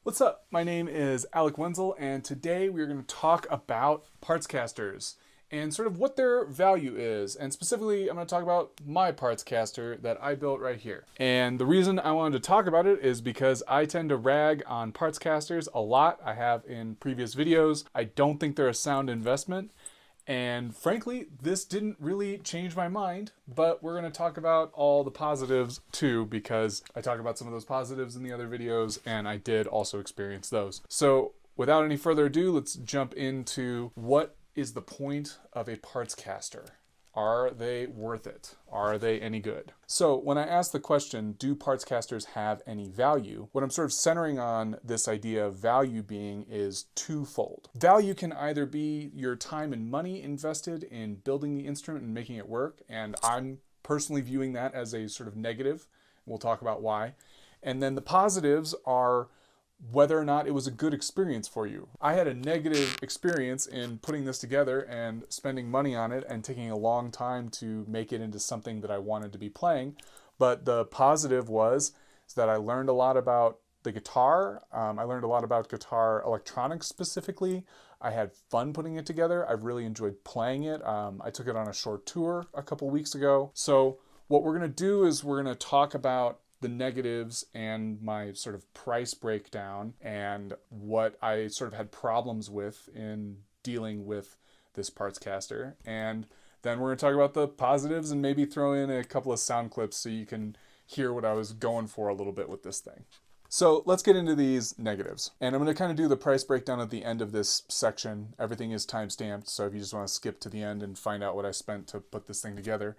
What's up? My name is Alec Wenzel, and today we're going to talk about Partscasters and sort of what their value is. And specifically, I'm going to talk about my Partscaster that I built right here. And the reason I wanted to talk about it is because I tend to rag on Partscasters a lot. I have in previous videos. I don't think they're a sound investment. And frankly, this didn't really change my mind, but we're going to talk about all the positives too, because I talk about some of those positives in the other videos, and I did also experience those. So without any further ado, let's jump into what is the point of a Partscaster. Are they worth it? Are they any good? So when I ask the question, do Partscasters have any value? What I'm sort of centering on this idea of value being is twofold. Value can either be your time and money invested in building the instrument and making it work, and I'm personally viewing that as a sort of negative. We'll talk about why. And then the positives are whether or not it was a good experience for you. I had a negative experience in putting this together and spending money on it and taking a long time to make it into something that I wanted to be playing. But the positive was that I learned a lot about the guitar. I learned a lot about guitar electronics specifically. I had fun putting it together. I really enjoyed playing it. I took it on a short tour a couple weeks ago. So what we're going to do is we're going to talk about the negatives and my sort of price breakdown and what I sort of had problems with in dealing with this Partscaster. And then we're going to talk about the positives and maybe throw in a couple of sound clips so you can hear what I was going for a little bit with this thing. So let's get into these negatives. And I'm going to kind of do the price breakdown at the end of this section. Everything is time-stamped, so if you just want to skip to the end and find out what I spent to put this thing together,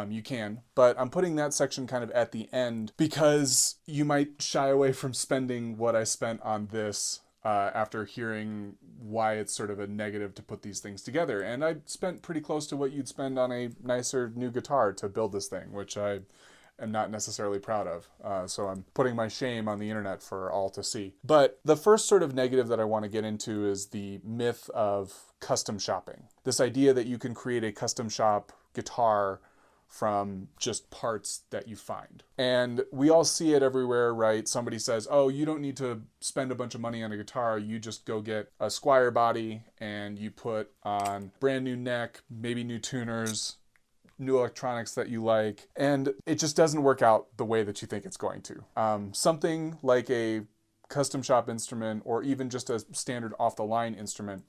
you can, but I'm putting that section kind of at the end because you might shy away from spending what I spent on this after hearing why it's sort of a negative to put these things together. And I spent pretty close to what you'd spend on a nicer new guitar to build this thing, which I am not necessarily proud of. So I'm putting my shame on the internet for all to see. But the first sort of negative that I want to get into is the myth of custom shopping. This idea that you can create a custom shop guitar from just parts that you find. And we all see it everywhere, right? Somebody says, oh, you don't need to spend a bunch of money on a guitar. You just go get a Squier body and you put on brand new neck, maybe new tuners, new electronics that you like. And it just doesn't work out the way that you think it's going to. Something like a custom shop instrument or even just a standard off-the-line instrument,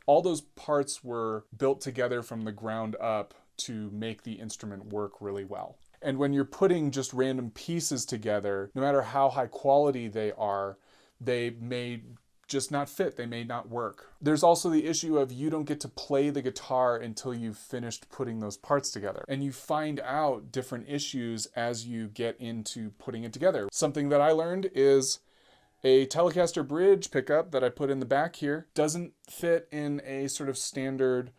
all those parts were built together from the ground up to make the instrument work really well. And when you're putting just random pieces together, no matter how high quality they are, they may just not fit, they may not work. There's also the issue of you don't get to play the guitar until you've finished putting those parts together. And you find out different issues as you get into putting it together. Something that I learned is a Telecaster bridge pickup that I put in the back here doesn't fit in a sort of standard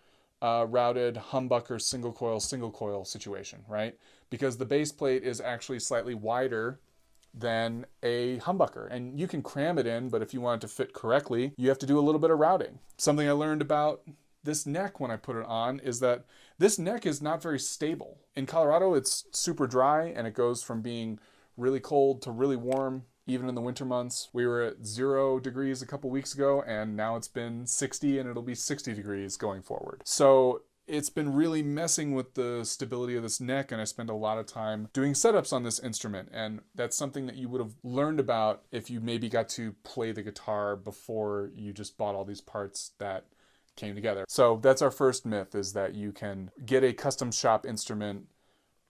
routed humbucker single coil situation, right? Because the base plate is actually slightly wider than a humbucker, and you can cram it in, but if you want it to fit correctly, you have to do a little bit of routing. Something I learned about this neck when I put it on is that this neck is not very stable. In Colorado, it's super dry, and it goes from being really cold to really warm. Even in the winter months. We were at 0 degrees a couple weeks ago, and now it's been 60 and it'll be 60 degrees going forward. So it's been really messing with the stability of this neck, and I spend a lot of time doing setups on this instrument, and that's something that you would have learned about if you maybe got to play the guitar before you just bought all these parts that came together. So that's our first myth, is that you can get a custom shop instrument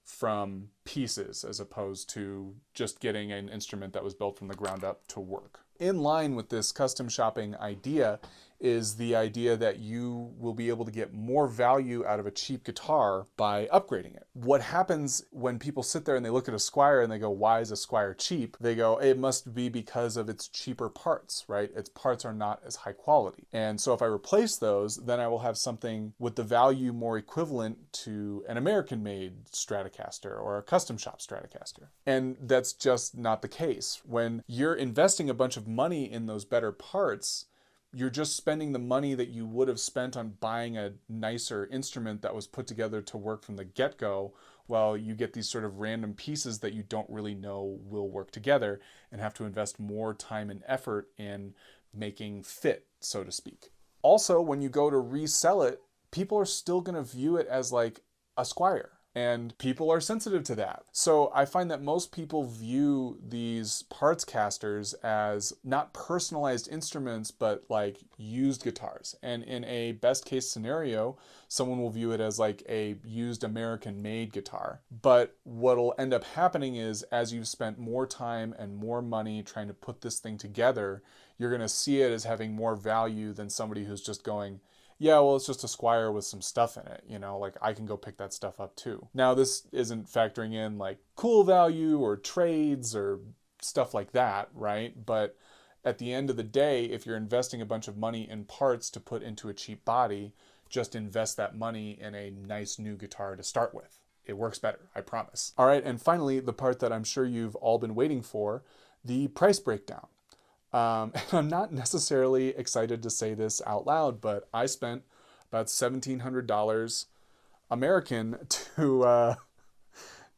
from pieces as opposed to just getting an instrument that was built from the ground up to work. In line with this custom shopping idea is the idea that you will be able to get more value out of a cheap guitar by upgrading it. What happens when people sit there and they look at a Squier and they go, why is a Squier cheap? They go, it must be because of its cheaper parts, right? Its parts are not as high quality. And so if I replace those, then I will have something with the value more equivalent to an American-made Stratocaster or a custom shop Stratocaster. And that's just not the case. When you're investing a bunch of money in those better parts, you're just spending the money that you would have spent on buying a nicer instrument that was put together to work from the get-go, while you get these sort of random pieces that you don't really know will work together and have to invest more time and effort in making fit, so to speak. Also, when you go to resell it, people are still going to view it as like a Squire. And people are sensitive to that. So I find that most people view these Partscasters as not personalized instruments, but like used guitars. And in a best case scenario, someone will view it as like a used American made guitar. But what'll end up happening is, as you've spent more time and more money trying to put this thing together, you're going to see it as having more value than somebody who's just going, yeah, well, it's just a Squire with some stuff in it, like I can go pick that stuff up too. Now, this isn't factoring in like cool value or trades or stuff like that, right? But at the end of the day, if you're investing a bunch of money in parts to put into a cheap body, just invest that money in a nice new guitar to start with. It works better, I promise. All right, and finally, the part that I'm sure you've all been waiting for, the price breakdown. And I'm not necessarily excited to say this out loud, but I spent about $1,700 American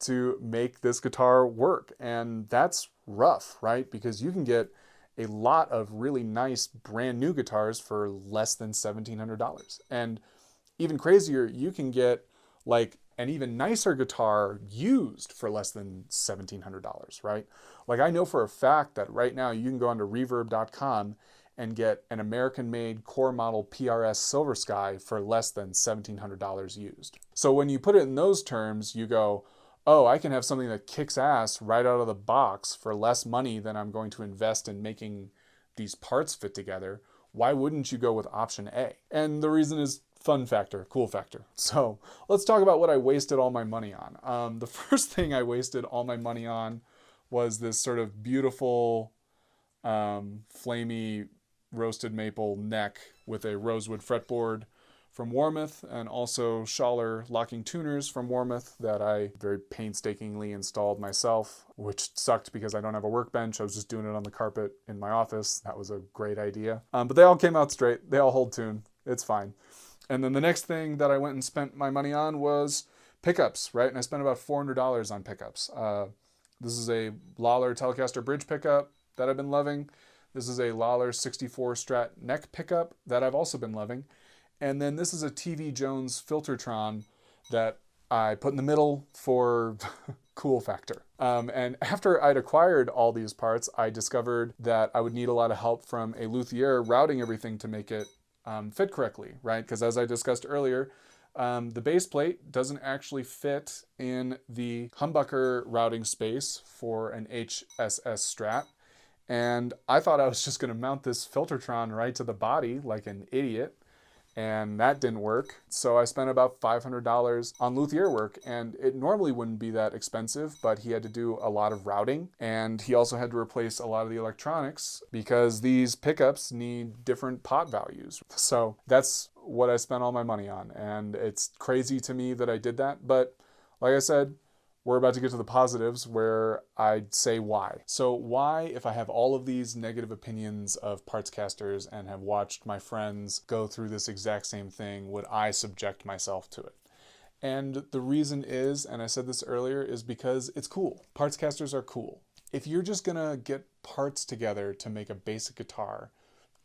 to make this guitar work. And that's rough, right? Because you can get a lot of really nice brand new guitars for less than $1,700. And even crazier, you can get like an even nicer guitar used for less than $1,700, right? Like I know for a fact that right now you can go onto reverb.com and get an American-made core model PRS Silver Sky for less than $1,700 used. So when you put it in those terms, you go, oh, I can have something that kicks ass right out of the box for less money than I'm going to invest in making these parts fit together. Why wouldn't you go with option A? And the reason is fun factor, cool factor. So let's talk about what I wasted all my money on. The first thing I wasted all my money on was this sort of beautiful, flamey roasted maple neck with a rosewood fretboard from Warmouth, and also Schaller locking tuners from Warmouth that I very painstakingly installed myself, which sucked because I don't have a workbench. I was just doing it on the carpet in my office. That was a great idea. But they all came out straight. They all hold tune. It's fine. And then the next thing that I went and spent my money on was pickups, right? And I spent about $400 on pickups. This is a Lawler Telecaster bridge pickup that I've been loving. This is a Lawler 64 Strat neck pickup that I've also been loving. And then this is a TV Jones Filtertron that I put in the middle for cool factor. And after I'd acquired all these parts, I discovered that I would need a lot of help from a luthier routing everything to make it fit correctly, right? Because as I discussed earlier, the base plate doesn't actually fit in the humbucker routing space for an HSS Strat. And I thought I was just going to mount this Filtertron right to the body like an idiot. And that didn't work. So I spent about $500 on luthier work, and it normally wouldn't be that expensive, but he had to do a lot of routing, and he also had to replace a lot of the electronics because these pickups need different pot values. So that's what I spent all my money on, and it's crazy to me that I did that, but like I said, we're about to get to the positives where I'd say why. So why, if I have all of these negative opinions of Partscasters and have watched my friends go through this exact same thing, would I subject myself to it? And the reason is, and I said this earlier, is because it's cool. Partscasters are cool. If you're just gonna get parts together to make a basic guitar,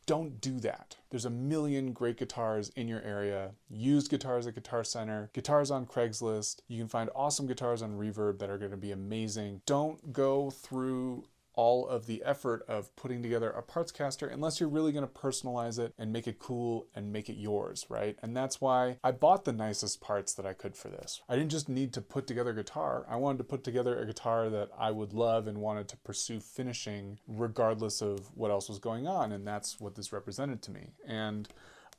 don't do that. There's a million great guitars in your area, used guitars at Guitar Center, guitars on Craigslist. You can find awesome guitars on Reverb that are going to be amazing. Don't go through all of the effort of putting together a Partscaster unless you're really going to personalize it and make it cool and make it yours, right? And that's why I bought the nicest parts that I could for this. I didn't just need to put together a guitar. I wanted to put together a guitar that I would love and wanted to pursue finishing regardless of what else was going on, and that's what this represented to me. And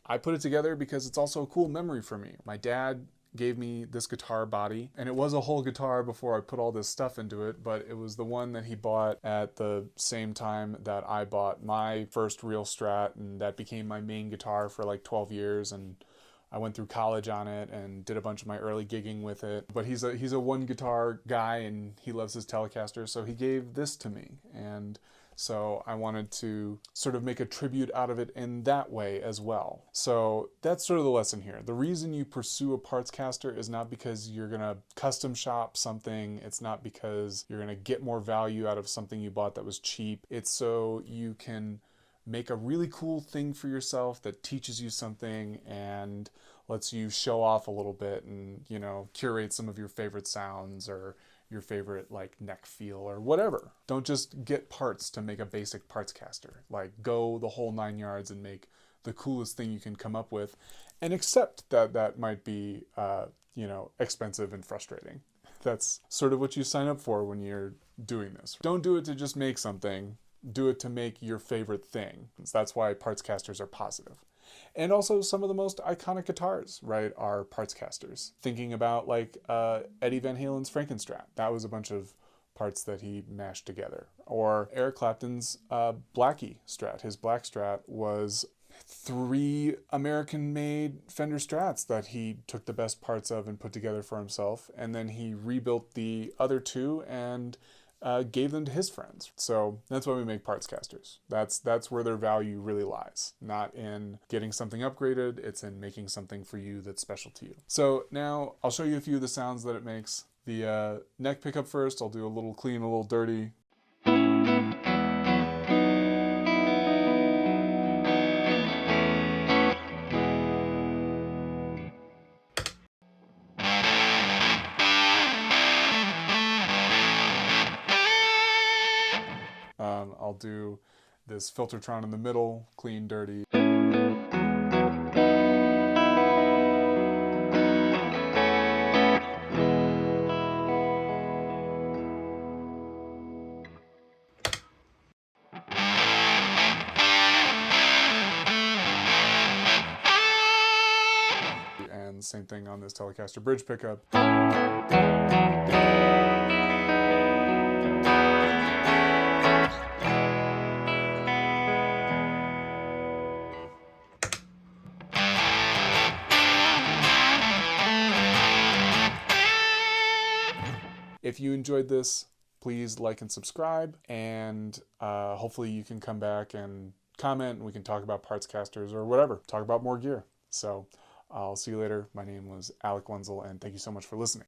I put it together because it's also a cool memory for me. My dad gave me this guitar body, and it was a whole guitar before I put all this stuff into it, but it was the one that he bought at the same time that I bought my first real Strat, and that became my main guitar for like 12 years, and I went through college on it and did a bunch of my early gigging with it. But he's a one guitar guy, and he loves his Telecaster, so he gave this to me. And So I wanted to sort of make a tribute out of it in that way as well. So that's sort of the lesson here. The reason you pursue a Partscaster is not because you're gonna custom shop something. It's not because you're gonna get more value out of something you bought that was cheap. It's so you can make a really cool thing for yourself that teaches you something and lets you show off a little bit and, you know, curate some of your favorite sounds or your favorite like neck feel or whatever. Don't just get parts to make a basic Partscaster. Like go the whole 9 yards and make the coolest thing you can come up with, and accept that that might be, you know, expensive and frustrating. That's sort of what you sign up for when you're doing this. Don't do it to just make something. Do it to make your favorite thing. That's why Partscasters are positive. And also some of the most iconic guitars, right, are Partscasters. Thinking about like Eddie Van Halen's Frankenstrat. That was a bunch of parts that he mashed together. Or Eric Clapton's Blackie Strat. His Black Strat was 3 American-made Fender Strats that he took the best parts of and put together for himself. And then he rebuilt the other 2 and gave them to his friends. So that's why we make Partscasters. That's where their value really lies. Not in getting something upgraded, it's in making something for you that's special to you. So now I'll show you a few of the sounds that it makes. The neck pickup first, I'll do a little clean, a little dirty. I'll do this Filtertron in the middle, clean, dirty. And same thing on this Telecaster bridge pickup. If you enjoyed this, please like and subscribe, and hopefully you can come back and comment and we can talk about Partscasters or whatever, talk about more gear. So I'll see you later. My name was Alec Wenzel, and thank you so much for listening.